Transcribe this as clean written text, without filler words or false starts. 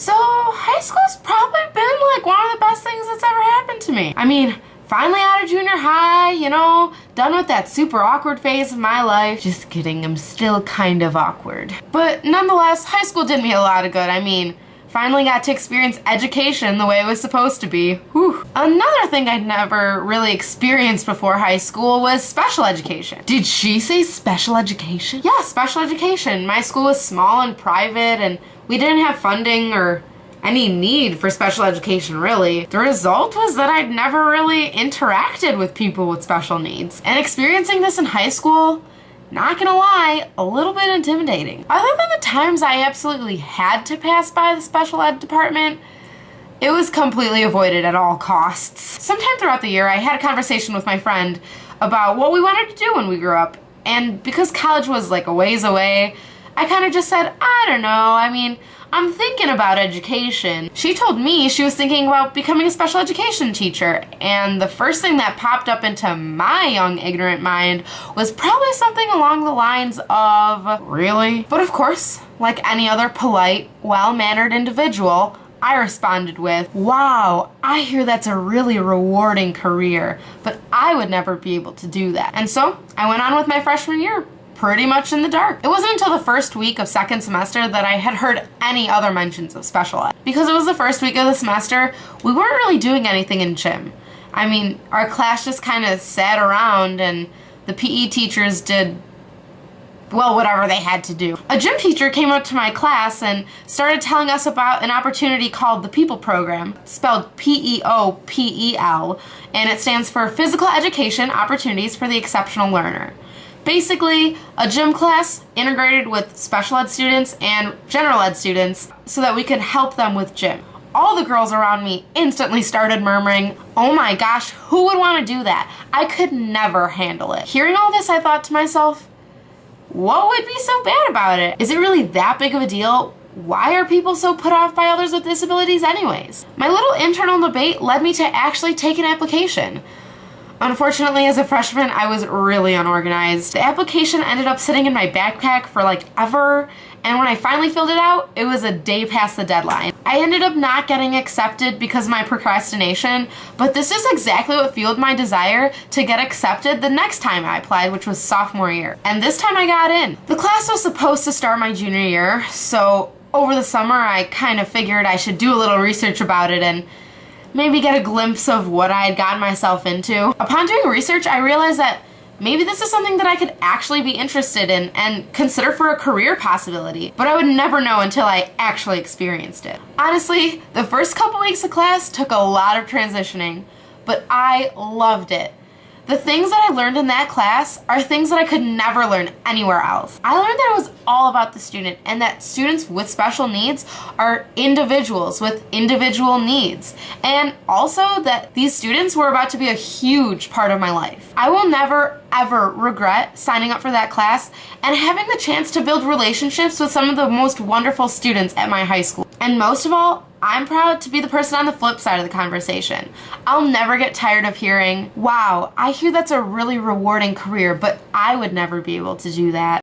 So high school's probably been like one of the best things that's ever happened to me. I mean, finally out of junior high, you know, done with that super awkward phase of my life. Just kidding, I'm still kind of awkward. But nonetheless, high school did me a lot of good. I mean, finally got to experience education the way it was supposed to be. Whew. Another thing I'd never really experienced before high school was special education. Did she say special education? Yeah, special education. My school was small and private, and we didn't have funding or any need for special education, really. The result was that I'd never really interacted with people with special needs. And experiencing this in high school, not gonna lie, a little bit intimidating. Other than the times I absolutely had to pass by the special ed department, it was completely avoided at all costs. Sometime throughout the year, I had a conversation with my friend about what we wanted to do when we grew up. And because college was like a ways away, I kind of just said, I don't know, I mean, I'm thinking about education. She told me she was thinking about becoming a special education teacher, and the first thing that popped up into my young, ignorant mind was probably something along the lines of, really? But of course, like any other polite, well-mannered individual, I responded with, wow, I hear that's a really rewarding career, but I would never be able to do that. And so I went on with my freshman year, pretty much in the dark. It wasn't until the first week of second semester that I had heard any other mentions of special ed. Because it was the first week of the semester, we weren't really doing anything in gym. I mean, our class just kind of sat around and the PE teachers did, well, whatever they had to do. A gym teacher came up to my class and started telling us about an opportunity called the PEOPLE program, spelled P-E-O-P-E-L, and it stands for Physical Education Opportunities for the Exceptional Learner. Basically, a gym class integrated with special ed students and general ed students so that we could help them with gym. All the girls around me instantly started murmuring, oh my gosh, who would want to do that? I could never handle it. Hearing all this, I thought to myself, what would be so bad about it? Is it really that big of a deal? Why are people so put off by others with disabilities anyways? My little internal debate led me to actually take an application. Unfortunately, as a freshman, I was really unorganized. The application ended up sitting in my backpack for like ever, and when I finally filled it out, it was a day past the deadline. I ended up not getting accepted because of my procrastination, but this is exactly what fueled my desire to get accepted the next time I applied, which was sophomore year. And this time I got in. The class was supposed to start my junior year, so over the summer I kind of figured I should do a little research about it and maybe get a glimpse of what I had gotten myself into. Upon doing research, I realized that maybe this is something that I could actually be interested in and consider for a career possibility, but I would never know until I actually experienced it. Honestly, the first couple weeks of class took a lot of transitioning, but I loved it. The things that I learned in that class are things that I could never learn anywhere else. I learned that it was all about the student and that students with special needs are individuals with individual needs. And also that these students were about to be a huge part of my life. I will never ever regret signing up for that class and having the chance to build relationships with some of the most wonderful students at my high school. And most of all, I'm proud to be the person on the flip side of the conversation. I'll never get tired of hearing, wow, I hear that's a really rewarding career, but I would never be able to do that.